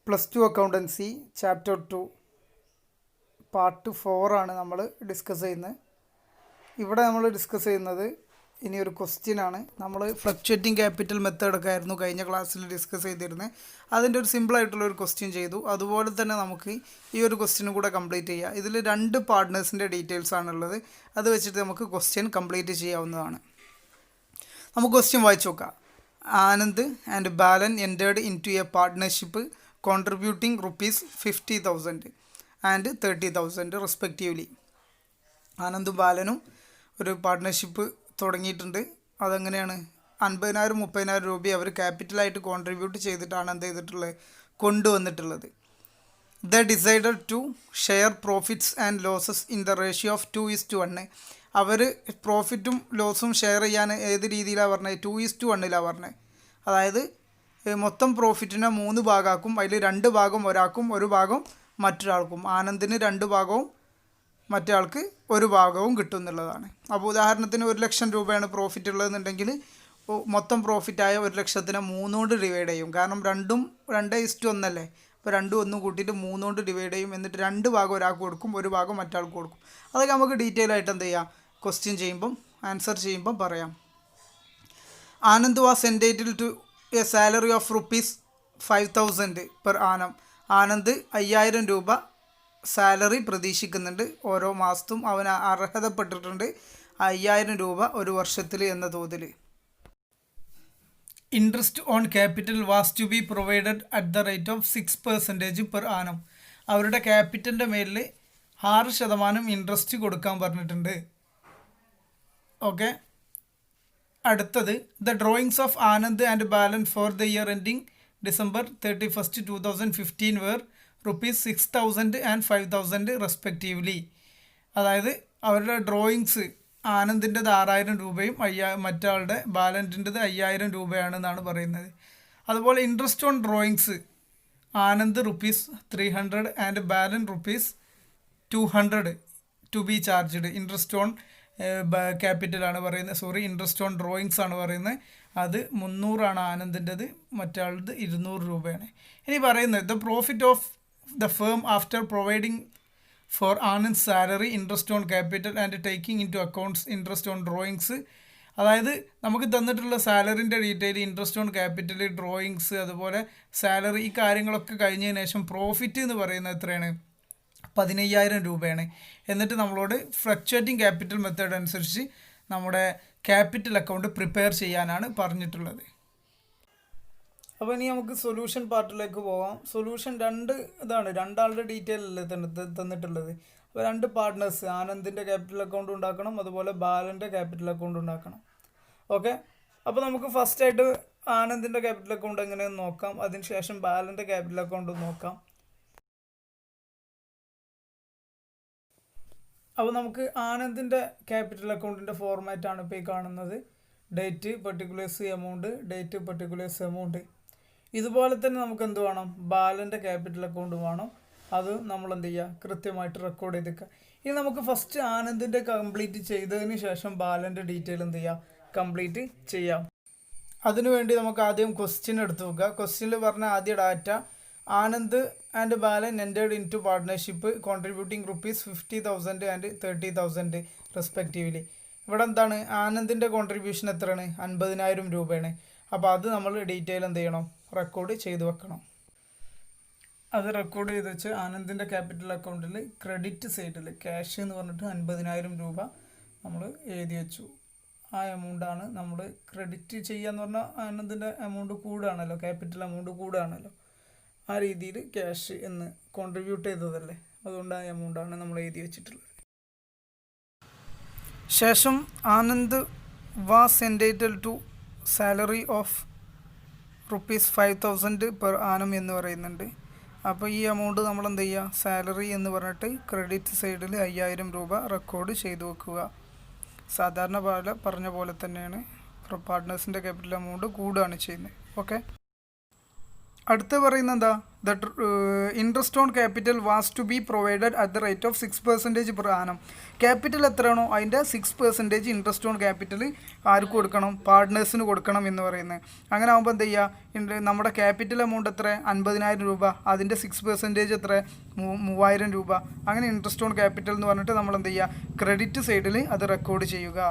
Plus two accountancy chapter 2 part 4 ആണ് നമ്മൾ discuss ചെയ്യുന്നത്. ഇവിടെ നമ്മൾ ഡിസ്കസ് ചെയ്യുന്നത് ഇനിയൊരു ക്വസ്റ്റ്യനാണ്. നമ്മൾ ഫ്ലക്ച്വേറ്റിംഗ് ക്യാപിറ്റൽ മെത്തേഡൊക്കെ ആയിരുന്നു കഴിഞ്ഞ ക്ലാസ്സിൽ ഡിസ്കസ് ചെയ്തിരുന്നത്. അതിൻ്റെ ഒരു സിമ്പിളായിട്ടുള്ളൊരു ക്വസ്റ്റ്യൻ ചെയ്തു. അതുപോലെ തന്നെ നമുക്ക് ഈ ഒരു ക്വസ്റ്റ്യനും കൂടെ കംപ്ലീറ്റ് ചെയ്യാം. ഇതിൽ 2 പാർട്ട്നേഴ്സിൻ്റെ ഡീറ്റെയിൽസ് ആണുള്ളത്. അത് വെച്ചിട്ട് നമുക്ക് ക്വസ്റ്റ്യൻ കംപ്ലീറ്റ് ചെയ്യാവുന്നതാണ്. നമുക്ക് ക്വസ്റ്റ്യൻ വായിച്ചു നോക്കാം. Anand and Balan entered into a partnership contributing ₹50,000 and 30,000 respectively. ആനന്ദും ബാലനും ഒരു പാർട്ട്ണർഷിപ്പ് തുടങ്ങിയിട്ടുണ്ട്. അതെങ്ങനെയാണ്? 50,000 30,000 രൂപ അവർ ക്യാപിറ്റലായിട്ട് കോൺട്രിബ്യൂട്ട് ചെയ്തിട്ടാണ് എന്ത് ചെയ്തിട്ടുള്ളത്, കൊണ്ടുവന്നിട്ടുള്ളത്. The decided to share profits and losses in the ratio of 2:1. അവർ പ്രോഫിറ്റും ലോസും ഷെയർ ചെയ്യാൻ ഏത് രീതിയിലാണ് പറഞ്ഞത്? 2:1 പറഞ്ഞത്. അതായത് മൊത്തം പ്രോഫിറ്റിനെ 3 ഭാഗമാക്കും. അതിൽ 2 ഭാഗം ഒരാൾക്കും 1 ഭാഗം മറ്റൊരാൾക്കും. ആനന്ദിന് 2 ഭാഗവും മറ്റേ 1 ഭാഗവും കിട്ടും എന്നുള്ളതാണ്. അപ്പോൾ ഉദാഹരണത്തിന് 1,00,000 രൂപയാണ് പ്രോഫിറ്റ് ഉള്ളതെന്നുണ്ടെങ്കിൽ മൊത്തം പ്രോഫിറ്റായ 1,00,000നെ 3 കൊണ്ട് ഡിവൈഡ് ചെയ്യും. കാരണം 2:1 അല്ലേ. അപ്പോൾ 2 1 കൂട്ടിയിട്ട് 3 കൊണ്ട് ഡിവൈഡ് ചെയ്യും. എന്നിട്ട് 2 ഭാഗം ഒരാൾക്ക് കൊടുക്കും, 1 ഭാഗം മറ്റാൾക്ക് കൊടുക്കും. അതൊക്കെ നമുക്ക് ഡീറ്റെയിൽ ആയിട്ട് എന്ത് ചെയ്യാം, ക്വസ്റ്റ്യൻ ചെയ്യുമ്പം ആൻസർ ചെയ്യുമ്പം പറയാം. Anand was entitled to a salary of ₹5,000 per annum. Anand 5,000 രൂപ സാലറി പ്രതീക്ഷിക്കുന്നുണ്ട്. ഓരോ മാസത്തും അവന് അർഹതപ്പെട്ടിട്ടുണ്ട് 5,000 രൂപ ഒരു വർഷത്തിൽ എന്ന തോതിൽ. Interest on capital was to be provided at the rate of 6% per annum. അവരുടെ ക്യാപിറ്റലിൻ്റെ മേലിൽ 6% ഇൻട്രസ്റ്റ് കൊടുക്കാൻ പറഞ്ഞിട്ടുണ്ട്. ഓക്കെ. അടുത്തത് the drawings of Anand and Balan for the year ending December 31st, 2015 were ₹6,000 and 5,000 respectively. അതായത് അവരുടെ ഡ്രോയിങ്സ് ആനന്ദിൻ്റെത് 6,000 രൂപയും മറ്റാളുടെ ബാലൻറ്റിൻ്റെത് 5,000 രൂപയാണെന്നാണ് പറയുന്നത്. അതുപോലെ interest on drawings Anand ₹300 and Balan ₹200 to be charged. Interest on ക്യാപിറ്റലാണ് പറയുന്നത്, ഇൻട്രസ്റ്റ് ഓൺ ഡ്രോയിങ്സ് ആണ് പറയുന്നത്. അത് 300 ആനന്ദിൻ്റെത്, മറ്റാളത് 200 രൂപയാണ്. ഇനി പറയുന്നത് the profit of the firm after providing for Anand salary, interest on capital and taking into accounts interest on drawings. അതായത് നമുക്ക് തന്നിട്ടുള്ള സാലറിൻ്റെ detail, interest on capital, drawings, അതുപോലെ സാലറി, ഈ കാര്യങ്ങളൊക്കെ കഴിഞ്ഞതിന് ശേഷം പ്രോഫിറ്റ് എന്ന് പറയുന്നത് എത്രയാണ്? 15,000 രൂപയാണ്. എന്നിട്ട് നമ്മളോട് ഫ്ലക്ച്വേറ്റിംഗ് ക്യാപിറ്റൽ മെത്തേഡ് അനുസരിച്ച് നമ്മുടെ ക്യാപിറ്റൽ അക്കൗണ്ട് പ്രിപ്പയർ ചെയ്യാനാണ് പറഞ്ഞിട്ടുള്ളത്. അപ്പോൾ ഇനി നമുക്ക് സൊല്യൂഷൻ പാർട്ടിലേക്ക് പോകാം. സൊല്യൂഷൻ 2 ഇതാണ്, 2 ആളുടെ ഡീറ്റെയിൽ അല്ലേ തന്നിട്ടുള്ളത്. അപ്പോൾ 2 പാർട്ട്നേഴ്സ്, ആനന്ദിൻ്റെ ക്യാപിറ്റൽ അക്കൗണ്ട് ഉണ്ടാക്കണം, അതുപോലെ ബാലൻ്റെ ക്യാപിറ്റൽ അക്കൗണ്ട് ഉണ്ടാക്കണം. ഓക്കെ. അപ്പോൾ നമുക്ക് ഫസ്റ്റായിട്ട് ആനന്ദിൻ്റെ ക്യാപിറ്റൽ അക്കൗണ്ട് എങ്ങനെയെന്ന് നോക്കാം. അതിനുശേഷം ബാലൻ്റെ ക്യാപിറ്റൽ അക്കൗണ്ട് നോക്കാം. അപ്പോൾ നമുക്ക് ആനന്ദിൻ്റെ ക്യാപിറ്റൽ അക്കൗണ്ടിൻ്റെ ഫോർമാറ്റാണ് ഇപ്പോൾ ഈ കാണുന്നത്. Date, particulars, amount, date, particulars, amount. ഇതുപോലെ തന്നെ നമുക്ക് എന്ത് വേണം? ബാലൻ്റെ ക്യാപിറ്റൽ അക്കൗണ്ട് വേണം. അത് നമ്മൾ എന്ത് ചെയ്യുക, കൃത്യമായിട്ട് റെക്കോർഡ് ചെയ്തേക്കുക. ഇനി നമുക്ക് ഫസ്റ്റ് ആനന്ദിൻ്റെ കംപ്ലീറ്റ് ചെയ്തതിന് ശേഷം ബാലൻ്റെ ഡീറ്റെയിൽ എന്ത് ചെയ്യുക, കംപ്ലീറ്റ് ചെയ്യാം. അതിനുവേണ്ടി നമുക്ക് ആദ്യം ക്വസ്റ്റ്യൻ എടുത്ത് നോക്കുക. ക്വസ്റ്റ്യനിൽ പറഞ്ഞ ആദ്യ data Anand and Balan entered into partnership contributing ₹50,000 and 30,000 respectively. ഇവിടെ എന്താണ്? ആനന്ദിൻ്റെ കോൺട്രിബ്യൂഷൻ എത്രയാണ്? 50,000 രൂപയാണ്. അപ്പോൾ അത് നമ്മൾ ഡീറ്റെയിൽ എന്ത് ചെയ്യണം, റെക്കോർഡ് ചെയ്ത് വെക്കണം. അത് റെക്കോർഡ് ചെയ്ത് വെച്ച് ആനന്ദിൻ്റെ ക്യാപിറ്റൽ അക്കൗണ്ടിൽ ക്രെഡിറ്റ് സൈഡിൽ ക്യാഷ് എന്ന് പറഞ്ഞിട്ട് 50,000 രൂപ നമ്മൾ എഴുതി വെച്ചു. ആ എമൗണ്ടാണ് നമ്മൾ ക്രെഡിറ്റ് ചെയ്യാന്ന് പറഞ്ഞാൽ ആനന്ദിൻ്റെ എമൗണ്ട് കൂടുകയാണല്ലോ, ക്യാപിറ്റൽ എമൗണ്ട് കൂടുകയാണല്ലോ. ആ രീതിയിൽ ക്യാഷ് എന്ന് കോൺട്രിബ്യൂട്ട് ചെയ്തതല്ലേ, അതുകൊണ്ട് ആ എമൗണ്ടാണ് നമ്മൾ എഴുതി വെച്ചിട്ടുള്ളത്. ശേഷം Anand was entitled to salary of ₹5,000 per annum എന്ന് പറയുന്നുണ്ട്. അപ്പോൾ ഈ എമൗണ്ട് നമ്മൾ എന്ത് ചെയ്യുക, സാലറി എന്ന് പറഞ്ഞിട്ട് ക്രെഡിറ്റ് സൈഡിൽ 5,000 രൂപ റെക്കോർഡ് ചെയ്തു വെക്കുക. സാധാരണ പറഞ്ഞ പോലെ തന്നെയാണ് പാർട്ട്നേഴ്സിൻ്റെ ക്യാപിറ്റൽ എമൗണ്ട് കൂടുകയാണ് ചെയ്യുന്നത്. ഓക്കെ. അടുത്ത പറയുന്നത് എന്താ, the interest on capital was to be provided at the rate of 6% per annum. Capital എത്രയാണോ അതിൻ്റെ 6% ഇൻട്രസ്റ്റ് ഓൺ ക്യാപിറ്റൽ ആർക്ക് കൊടുക്കണം, പാർട്ട്നേഴ്സിന് കൊടുക്കണം എന്ന് പറയുന്നത്. അങ്ങനെ ആകുമ്പോൾ എന്ത് ചെയ്യുക, നമ്മുടെ ക്യാപിറ്റൽ എമൗണ്ട് എത്ര, 50,000 രൂപ, അതിൻ്റെ 6% എത്ര, 3,000 രൂപ. അങ്ങനെ ഇൻട്രസ്റ്റ് ഓൺ ക്യാപിറ്റൽ എന്ന് പറഞ്ഞിട്ട് നമ്മൾ എന്ത് ചെയ്യുക, ക്രെഡിറ്റ് സൈഡിൽ അത് റെക്കോർഡ് ചെയ്യുക.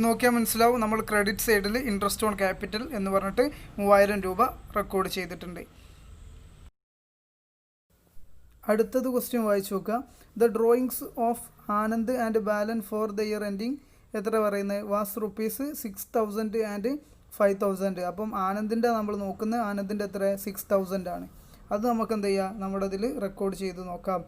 നോക്കിയാൽ മനസ്സിലാവും, നമ്മൾ ക്രെഡിറ്റ് സൈഡിൽ ഇൻട്രസ്റ്റ് ഓൺ ക്യാപിറ്റൽ എന്ന് പറഞ്ഞിട്ട് 3,000 രൂപ റെക്കോർഡ് ചെയ്തിട്ടുണ്ട്. അടുത്തത് ക്വസ്റ്റ്യൻ വായിച്ചു നോക്കുക. The drawings of Anand and Balan for the year ending എത്ര പറയുന്നത്, വാസ് ₹6,000 ആൻഡ് 5,000. അപ്പം ആനന്ദിൻ്റെ നമ്മൾ നോക്കുന്നത്, ആനന്ദിൻ്റെ എത്ര, 6,000 ആണ്. അത് നമുക്ക് എന്ത് ചെയ്യുക, നമ്മുടെ ഇതിൽ റെക്കോർഡ് ചെയ്ത് നോക്കാം.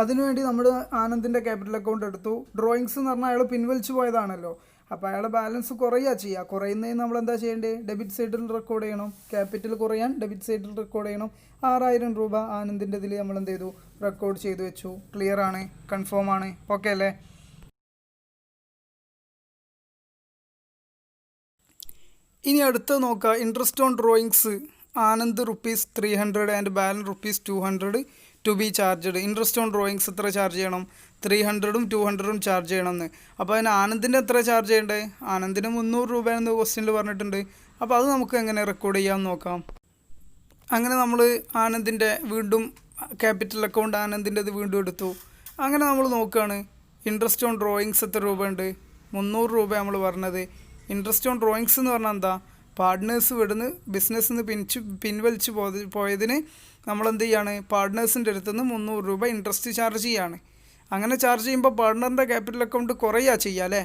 അതിനുവേണ്ടി നമ്മൾ ആനന്ദിൻ്റെ ക്യാപിറ്റൽ അക്കൗണ്ട് എടുത്തു. ഡ്രോയിങ്സ് എന്ന് പറഞ്ഞാൽ അയാൾ പിൻവലിച്ച് പോയതാണല്ലോ, അപ്പോൾ അയാളുടെ ബാലൻസ് കുറയുക ചെയ്യുക. കുറയുന്നതിന് നമ്മൾ എന്താ ചെയ്യേണ്ടത്, ഡെബിറ്റ് സൈഡിൽ റെക്കോർഡ് ചെയ്യണം. ക്യാപിറ്റൽ കുറയാൻ ഡെബിറ്റ് സൈഡിൽ റെക്കോർഡ് ചെയ്യണം. 6,000 രൂപ ആനന്ദിൻ്റെ ഇതിൽ നമ്മൾ എന്ത് ചെയ്തു, റെക്കോർഡ് ചെയ്ത് വെച്ചു. ക്ലിയർ ആണ്, കൺഫേം ആണ്, ഓക്കെ അല്ലേ. ഇനി അടുത്ത് നോക്കുക, interest on drawings Anand ₹300 and Balan ₹200 to be charged. Interest on drawings എത്ര ചാർജ് ചെയ്യണം, 300ഉം 200ഉം ചാർജ് ചെയ്യണമെന്ന്. അപ്പോൾ അതിന് ആനന്ദിൻ്റെ എത്ര ചാർജ് ചെയ്യേണ്ടത്, ആനന്ദിന് 300 രൂപയെന്ന് ക്വസ്റ്റ്യനിൽ പറഞ്ഞിട്ടുണ്ട്. അപ്പോൾ അത് നമുക്ക് എങ്ങനെ റെക്കോർഡ് ചെയ്യാമെന്ന് നോക്കാം. അങ്ങനെ നമ്മൾ ആനന്ദിൻ്റെ വീണ്ടും ക്യാപിറ്റൽ അക്കൗണ്ട് ആനന്ദിൻ്റെ ഇത് വീണ്ടും എടുത്തു. അങ്ങനെ നമ്മൾ നോക്കുകയാണ്, ഇൻട്രസ്റ്റ് ഓൺ ഡ്രോയിങ്സ് എത്ര രൂപയുണ്ട്, 300 രൂപ നമ്മൾ പറഞ്ഞത്. ഇൻട്രസ്റ്റ് ഓൺ ഡ്രോയിങ്സ് എന്ന് പറഞ്ഞാൽ എന്താ, പാർട്ട്നേഴ്സ് വിടുന്ന് ബിസിനസ്സിൽ നിന്ന് പിൻവലിച്ച് പോയതിന് നമ്മളെന്ത് ചെയ്യാണ്, പാർട്ട്നേഴ്സിൻ്റെ അടുത്ത് നിന്ന് 300 രൂപ ഇൻട്രസ്റ്റ് ചാർജ് ചെയ്യാണ്. അങ്ങനെ ചാർജ് ചെയ്യുമ്പോൾ പാർട്ട്ണറിൻ്റെ ക്യാപിറ്റൽ അക്കൗണ്ട് കുറയുക ചെയ്യുക അല്ലേ.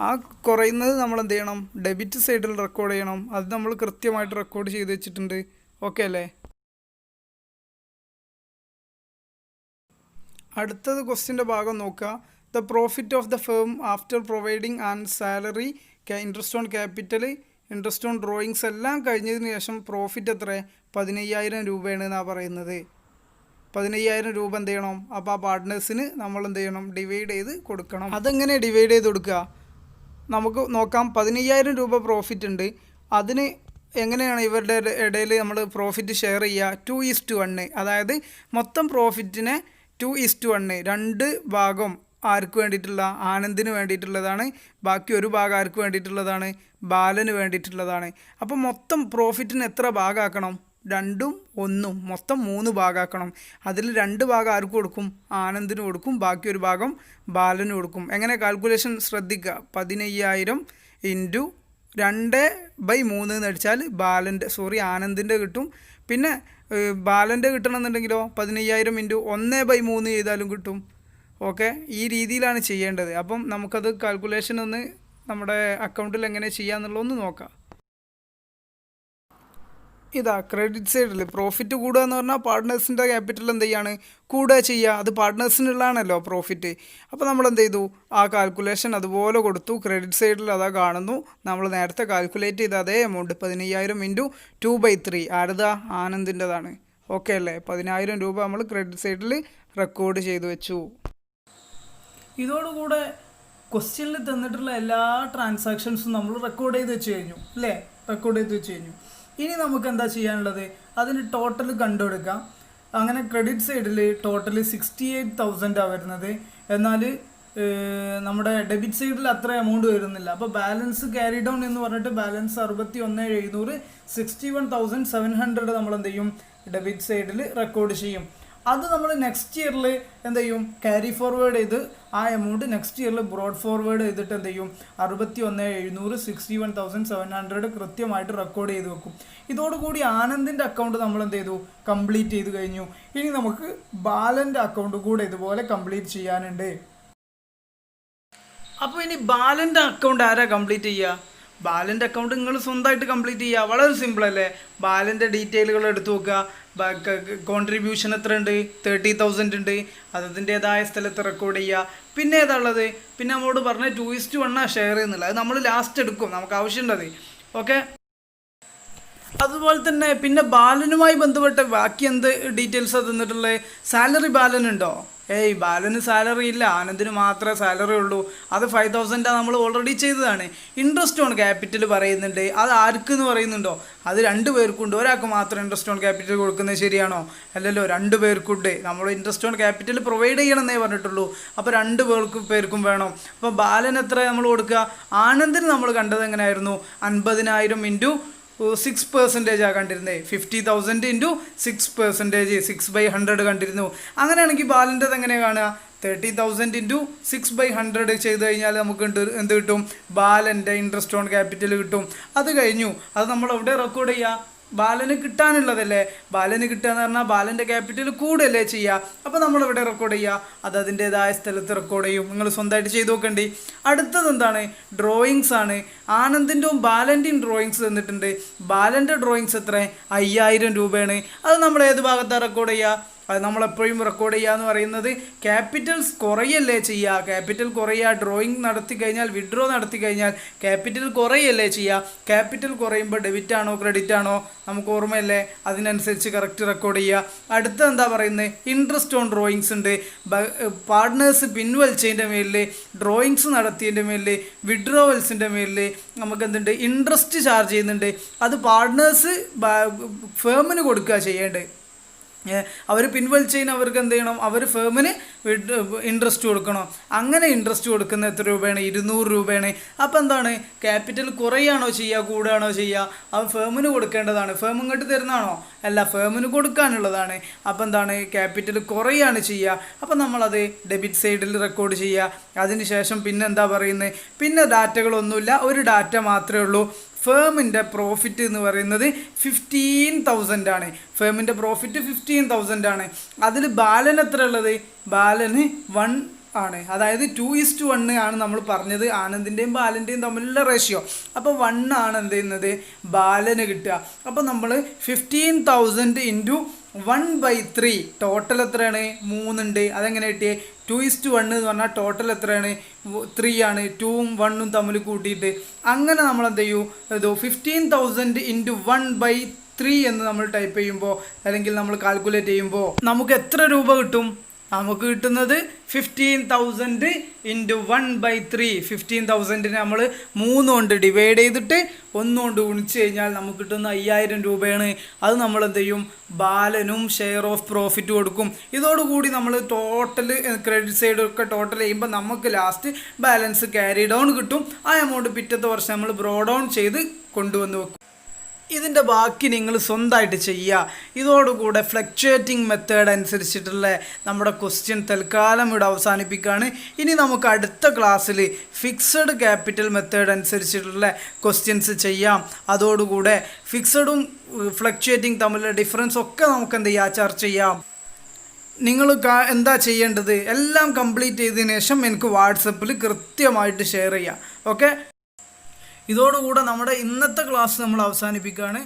ആ കുറയുന്നത് നമ്മൾ എന്ത് ചെയ്യണം, ഡെബിറ്റ് സൈഡിൽ റെക്കോർഡ് ചെയ്യണം. അത് നമ്മൾ കൃത്യമായിട്ട് റെക്കോർഡ് ചെയ്ത് വെച്ചിട്ടുണ്ട്, ഓക്കെ അല്ലേ. അടുത്തത് ക്വസ്റ്റ്യൻ്റെ ഭാഗം നോക്കുക. The profit of the firm after providing and salary, interest on capital, interest on drawings എല്ലാം കഴിഞ്ഞതിന് ശേഷം പ്രോഫിറ്റ് എത്ര, 15,000 രൂപയാണ് എന്നാണ് പറയുന്നത്. 15,000 രൂപ എന്ത് ചെയ്യണം, അപ്പോൾ ആ പാർട്ട്നേഴ്സിന് നമ്മൾ എന്ത് ചെയ്യണം, ഡിവൈഡ് ചെയ്ത് കൊടുക്കണം. അതെങ്ങനെ ഡിവൈഡ് ചെയ്ത് കൊടുക്കുക, നമുക്ക് നോക്കാം. 15,000 രൂപ പ്രോഫിറ്റ് ഉണ്ട്. അതിന് എങ്ങനെയാണ് ഇവരുടെ ഇടയിൽ നമ്മൾ പ്രോഫിറ്റ് ഷെയർ ചെയ്യുക, 2:1. അതായത് മൊത്തം പ്രോഫിറ്റിനെ 2:1, 2 ഭാഗം ആർക്ക് വേണ്ടിയിട്ടുള്ള, ആനന്ദിന് വേണ്ടിയിട്ടുള്ളതാണ്. ബാക്കി ഒരു ഭാഗം ആർക്ക് വേണ്ടിയിട്ടുള്ളതാണ്, ബാലന് വേണ്ടിയിട്ടുള്ളതാണ്. അപ്പോൾ മൊത്തം പ്രോഫിറ്റിന് എത്ര ഭാഗമാക്കണം, 2ഉം 1ഉം, മൊത്തം 3 ഭാഗമാക്കണം. അതിൽ 2 ഭാഗം ആർക്ക് കൊടുക്കും, ആനന്ദിന് കൊടുക്കും. ബാക്കി ഒരു ഭാഗം ബാലന് കൊടുക്കും. എങ്ങനെ കാൽക്കുലേഷൻ ശ്രദ്ധിക്കുക, 15,000 ഇൻറ്റു 2/3 എന്ന് അടിച്ചാൽ ആനന്ദിൻ്റെ കിട്ടും. പിന്നെ ബാലൻ്റെ കിട്ടണമെന്നുണ്ടെങ്കിലോ 15,000 ഇൻറ്റു 1/3 ചെയ്താലും കിട്ടും. ഓക്കെ, ഈ രീതിയിലാണ് ചെയ്യേണ്ടത്. അപ്പം നമുക്കത് കാൽക്കുലേഷൻ ഒന്ന് നമ്മുടെ അക്കൗണ്ടിൽ എങ്ങനെ ചെയ്യാമെന്നുള്ളതൊന്ന് നോക്കാം. ഇതാ ക്രെഡിറ്റ് സൈഡിൽ പ്രോഫിറ്റ് കൂടുക എന്ന് പറഞ്ഞാൽ പാർട്ട്നേഴ്സിൻ്റെ ക്യാപിറ്റൽ എന്ത് ചെയ്യാണ്, കൂടുക ചെയ്യുക. അത് പാർട്ട്നേഴ്സിനുള്ളതാണല്ലോ പ്രോഫിറ്റ്. അപ്പോൾ നമ്മൾ എന്ത് ചെയ്തു, ആ കാൽക്കുലേഷൻ അതുപോലെ കൊടുത്തു. ക്രെഡിറ്റ് സൈഡിൽ അതാ കാണുന്നു, നമ്മൾ നേരത്തെ കാൽക്കുലേറ്റ് ചെയ്ത അതേ എമൗണ്ട് 15,000 ഇൻറ്റു 2/3 ആരതാ, ആനന്ദിൻ്റെതാണ്. ഓക്കെ അല്ലേ. 10,000 രൂപ നമ്മൾ ക്രെഡിറ്റ് സൈഡിൽ റെക്കോർഡ് ചെയ്തു വെച്ചു. ഇതോടുകൂടെ ക്വസ്റ്റ്യനിൽ തന്നിട്ടുള്ള എല്ലാ ട്രാൻസാക്ഷൻസും നമ്മൾ റെക്കോർഡ് ചെയ്ത് വെച്ച് കഴിഞ്ഞു അല്ലേ, റെക്കോർഡ് ചെയ്ത് വെച്ച് കഴിഞ്ഞു. ഇനി നമുക്ക് എന്താ ചെയ്യാനുള്ളത്, അതിന് ടോട്ടൽ കണ്ടുപിടിക്കാം. അങ്ങനെ ക്രെഡിറ്റ് സൈഡിൽ ടോട്ടൽ 68,000 വരുന്നത്. എന്നാൽ നമ്മുടെ ഡെബിറ്റ് സൈഡിൽ അത്ര എമൗണ്ട് വരുന്നില്ല. അപ്പോൾ ബാലൻസ് ക്യാരി ഡൗൺ എന്ന് പറഞ്ഞിട്ട് ബാലൻസ് 61,700, 61,700 നമ്മൾ എന്ത് ചെയ്യും, ഡെബിറ്റ് സൈഡിൽ റെക്കോർഡ് ചെയ്യും. അത് നമ്മൾ നെക്സ്റ്റ് ഇയറിൽ എന്ത് ചെയ്യും, ക്യാരി ഫോർവേഡ് ചെയ്ത് ആ എമൗണ്ട് നെക്സ്റ്റ് ഇയറിൽ ബ്രോഡ് ഫോർവേഡ് ചെയ്തിട്ട് എന്ത് ചെയ്യും, 61,700, 61,700 കൃത്യമായിട്ട് റെക്കോർഡ് ചെയ്ത് വെക്കും. ഇതോടുകൂടി ആനന്ദിൻ്റെ അക്കൗണ്ട് നമ്മൾ എന്ത് ചെയ്തു, കംപ്ലീറ്റ് ചെയ്ത് കഴിഞ്ഞു. ഇനി നമുക്ക് ബാലൻ്റെ അക്കൗണ്ട് കൂടെ ഇതുപോലെ കംപ്ലീറ്റ് ചെയ്യാനുണ്ട്. അപ്പോൾ ഇനി ബാലൻ്റെ അക്കൗണ്ട് ആരാ കംപ്ലീറ്റ് ചെയ്യുക, ബാലൻ്റെ അക്കൗണ്ട് നിങ്ങൾ സ്വന്തമായിട്ട് കംപ്ലീറ്റ് ചെയ്യുക. വളരെ സിമ്പിൾ അല്ലേ. ബാലൻ്റെ ഡീറ്റെയിലുകൾ എടുത്തു നോക്കുക. കോൺട്രിബ്യൂഷൻ എത്ര ഉണ്ട്, 30,000 ഉണ്ട്. അതിൻ്റേതായ സ്ഥലത്ത് റെക്കോർഡ് ചെയ്യുക. പിന്നെ ഏതാ ഉള്ളത്, പിന്നെ നമ്മളോട് പറഞ്ഞ 2:1 ഷെയർ ചെയ്യുന്നില്ല, അത് നമ്മൾ ലാസ്റ്റ് എടുക്കും, നമുക്ക് ആവശ്യമുണ്ടത്. ഓക്കെ, അതുപോലെ തന്നെ പിന്നെ ബാലനുമായി ബന്ധപ്പെട്ട ബാക്കി എന്ത് ഡീറ്റെയിൽസാണ് തന്നിട്ടുള്ളത്, സാലറി ബാലൻ ഉണ്ടോ, ഏയ് ബാലന് സാലറി ഇല്ല, ആനന്ദിന് മാത്രമേ സാലറി ഉള്ളൂ. അത് 5,000 നമ്മൾ ഓൾറെഡി ചെയ്തതാണ്. ഇൻട്രസ്റ്റ് ഓൺ ക്യാപിറ്റൽ പറയുന്നുണ്ട്, അത് ആർക്കെന്ന് പറയുന്നുണ്ടോ? അത് 2 പേർക്കുണ്ട്. ഒരാൾക്ക് മാത്രം ഇൻട്രസ്റ്റ് ഓൺ ക്യാപിറ്റൽ കൊടുക്കുന്നത് ശരിയാണോ? അല്ലല്ലോ, 2 പേർക്കുണ്ട്. നമ്മൾ ഇൻട്രസ്റ്റ് ഓൺ ക്യാപിറ്റൽ പ്രൊവൈഡ് ചെയ്യണമെന്നേ പറഞ്ഞിട്ടുള്ളൂ. അപ്പോൾ 2 പേർക്കും വേണം. അപ്പോൾ ബാലൻ എത്ര നമ്മൾ കൊടുക്കുക? ആനന്ദിന് നമ്മൾ കണ്ടത് എങ്ങനെയായിരുന്നു? 50,000 ഇൻറ്റു 6% കണ്ടിരുന്നത്. 50,000 ഇൻറ്റു 6%, 6/100 കണ്ടിരുന്നു. അങ്ങനെയാണെങ്കിൽ ബാലൻ്റെത് എങ്ങനെയാണ് കാണുക? 30,000 ഇൻറ്റു 6/100 ചെയ്ത് കഴിഞ്ഞാൽ നമുക്ക് എന്ത് കിട്ടും? ബാലൻ്റെ ഇൻട്രസ്റ്റ് ഓൺ ക്യാപിറ്റൽ കിട്ടും. അത് കഴിഞ്ഞു. അത് നമ്മൾ എവിടെ റെക്കോർഡ് ചെയ്യുക? ബാലന് കിട്ടാനുള്ളതല്ലേ. ബാലന് കിട്ടുക എന്ന് പറഞ്ഞാൽ ബാലൻ്റെ ക്യാപിറ്റൽ കൂടെയല്ലേ ചെയ്യുക. അപ്പോൾ നമ്മളിവിടെ റെക്കോർഡ് ചെയ്യുക, അത് അതിൻ്റേതായ സ്ഥലത്ത് റെക്കോർഡ് ചെയ്യും. നിങ്ങൾ സ്വന്തമായിട്ട് ചെയ്ത് നോക്കണ്ടേ. അടുത്തത് എന്താണ്? ഡ്രോയിങ്സ് ആണ്. ആനന്ദിൻ്റെയും ബാലൻ്റെയും ഡ്രോയിങ്സ് തന്നിട്ടുണ്ട്. ബാലൻ്റെ ഡ്രോയിങ്സ് എത്ര? 5,000 രൂപയാണ്. അത് നമ്മൾ ഏത് ഭാഗത്താണ് റെക്കോർഡ് ചെയ്യുക? അത് നമ്മളെപ്പോഴും റെക്കോർഡ് ചെയ്യുക എന്ന് പറയുന്നത് ക്യാപിറ്റൽസ് കുറയല്ലേ ചെയ്യുക. ക്യാപിറ്റൽ കുറയുക, ഡ്രോയിങ് നടത്തി കഴിഞ്ഞാൽ, വിഡ്രോ നടത്തി കഴിഞ്ഞാൽ ക്യാപിറ്റൽ കുറയല്ലേ ചെയ്യുക. ക്യാപിറ്റൽ കുറയുമ്പോൾ ഡെബിറ്റ് ആണോ ക്രെഡിറ്റ് ആണോ നമുക്ക് ഓർമ്മയല്ലേ, അതിനനുസരിച്ച് കറക്റ്റ് റെക്കോർഡ് ചെയ്യുക. അടുത്ത എന്താ പറയുന്നത്? ഇൻട്രസ്റ്റ് ഓൺ ഡ്രോയിങ്സ് ഉണ്ട്. പാർട്ട്നേഴ്സ് പിൻവലിച്ചതിൻ്റെ മേലിൽ, ഡ്രോയിങ്സ് നടത്തിയതിൻ്റെ മേലിൽ, വിഡ്രോവൽസിൻ്റെ മേലിൽ നമുക്ക് എന്തുണ്ട്? ഇൻട്രസ്റ്റ് ചാർജ് ചെയ്യുന്നുണ്ട്. അത് പാർട്ട്നേഴ്സ് ഫേമിന് കൊടുക്കുക ചെയ്യേണ്ടത്. അവർ പിൻവലിച്ചതിന് അവർക്ക് എന്ത് ചെയ്യണം? അവർ ഫേമിന് ഇൻട്രസ്റ്റ് കൊടുക്കണം. അങ്ങനെ ഇൻട്രസ്റ്റ് കൊടുക്കുന്ന എത്ര രൂപയാണ്? 200 രൂപയാണ്. അപ്പോൾ എന്താണ്? ക്യാപിറ്റൽ കുറയാണോ ചെയ്യുക കൂടുകയാണോ ചെയ്യുക? അത് ഫേമിന് കൊടുക്കേണ്ടതാണ്. ഫേം ഇങ്ങോട്ട് തരുന്നതാണോ? അല്ല, ഫേമിന് കൊടുക്കാനുള്ളതാണ്. അപ്പോൾ എന്താണ്? ക്യാപിറ്റൽ കുറയാണ് ചെയ്യുക. അപ്പോൾ നമ്മളത് ഡെബിറ്റ് സൈഡിൽ റെക്കോർഡ് ചെയ്യുക. അതിന് ശേഷം പിന്നെ എന്താ പറയുന്നത്? പിന്നെ ഡാറ്റകളൊന്നുമില്ല, ഒരു ഡാറ്റ മാത്രമേ ഉള്ളൂ. ഫേമിൻ്റെ പ്രോഫിറ്റ് എന്ന് പറയുന്നത് 15,000 ആണ്. ഫേമിൻ്റെ പ്രോഫിറ്റ് 15,000 ആണ്. അതിൽ ബാലൻ എത്ര ഉള്ളത്? ബാലന് 1 ആണ്. അതായത് 2:1 ആണ് നമ്മൾ പറഞ്ഞത്. ആനന്ദിൻ്റെയും ബാലൻ്റെയും തമ്മിലുള്ള റേഷ്യോ. അപ്പോൾ 1 ആണ് എന്ത് ചെയ്യുന്നത്? ബാലന് കിട്ടുക. അപ്പോൾ നമ്മൾ 15,000 ഇൻറ്റു 1/3, ടോട്ടൽ എത്രയാണ്? 3 ഉണ്ട്. അതെങ്ങനെ കിട്ടിയേ? 2:1 എന്ന് പറഞ്ഞാൽ ടോട്ടൽ എത്രയാണ്? 3 ആണ്. 2ഉം 1ഉം തമ്മിൽ കൂട്ടിയിട്ട് അങ്ങനെ നമ്മൾ എന്ത് ചെയ്യൂ? 15,000 ഇൻറ്റു 1/3 എന്ന് നമ്മൾ ടൈപ്പ് ചെയ്യുമ്പോൾ, അല്ലെങ്കിൽ നമ്മൾ കാൽക്കുലേറ്റ് ചെയ്യുമ്പോൾ നമുക്ക് എത്ര രൂപ കിട്ടും? നമുക്ക് കിട്ടുന്നത് 15,000 ഇൻറ്റു 1/3. 15,000 നമ്മൾ 3 കൊണ്ട് ഡിവൈഡ് ചെയ്തിട്ട് 1 കൊണ്ട് ഗുണിച്ച് കഴിഞ്ഞാൽ നമുക്ക് കിട്ടുന്ന 5,000 രൂപയാണ്. അത് നമ്മൾ എന്ത് ചെയ്യും? ബാലനും ഷെയർ ഓഫ് പ്രോഫിറ്റ് കൊടുക്കും. ഇതോടുകൂടി നമ്മൾ ടോട്ടൽ ക്രെഡിറ്റ് സൈഡൊക്കെ ടോട്ടൽ ചെയ്യുമ്പോൾ നമുക്ക് ലാസ്റ്റ് ബാലൻസ് ക്യാരി ഡൗൺ കിട്ടും. ആ എമൗണ്ട് പിറ്റത്തെ വർഷം നമ്മൾ ബ്രോ ഡൗൺ ചെയ്ത് കൊണ്ടുവന്ന് വെക്കും. ഇതിൻ്റെ ബാക്കി നിങ്ങൾ സ്വന്തമായിട്ട് ചെയ്യുക. ഇതോടുകൂടെ ഫ്ലക്ച്വേറ്റിംഗ് മെത്തേഡ് അനുസരിച്ചിട്ടുള്ള നമ്മുടെ ക്വസ്റ്റ്യൻ തൽക്കാലം ഇവിടെ അവസാനിപ്പിക്കുകയാണ്. ഇനി നമുക്ക് അടുത്ത ക്ലാസ്സിൽ ഫിക്സഡ് ക്യാപിറ്റൽ മെത്തേഡ് അനുസരിച്ചിട്ടുള്ള ക്വസ്റ്റ്യൻസ് ചെയ്യാം. അതോടുകൂടെ ഫിക്സഡും ഫ്ലക്ച്വേറ്റിംഗ് തമ്മിലുള്ള ഡിഫറൻസ് ഒക്കെ നമുക്ക് എന്ത് ചെയ്യാം? ചർച്ച ചെയ്യാം. നിങ്ങൾ എന്താ ചെയ്യേണ്ടത്? എല്ലാം കംപ്ലീറ്റ് ചെയ്തതിന് ശേഷം എനിക്ക് വാട്സപ്പിൽ കൃത്യമായിട്ട് ഷെയർ ചെയ്യാം. ഓക്കെ, ഇതോടുകൂടെ നമ്മുടെ ഇന്നത്തെ ക്ലാസ് നമ്മൾ അവസാനിപ്പിക്കുകയാണ്.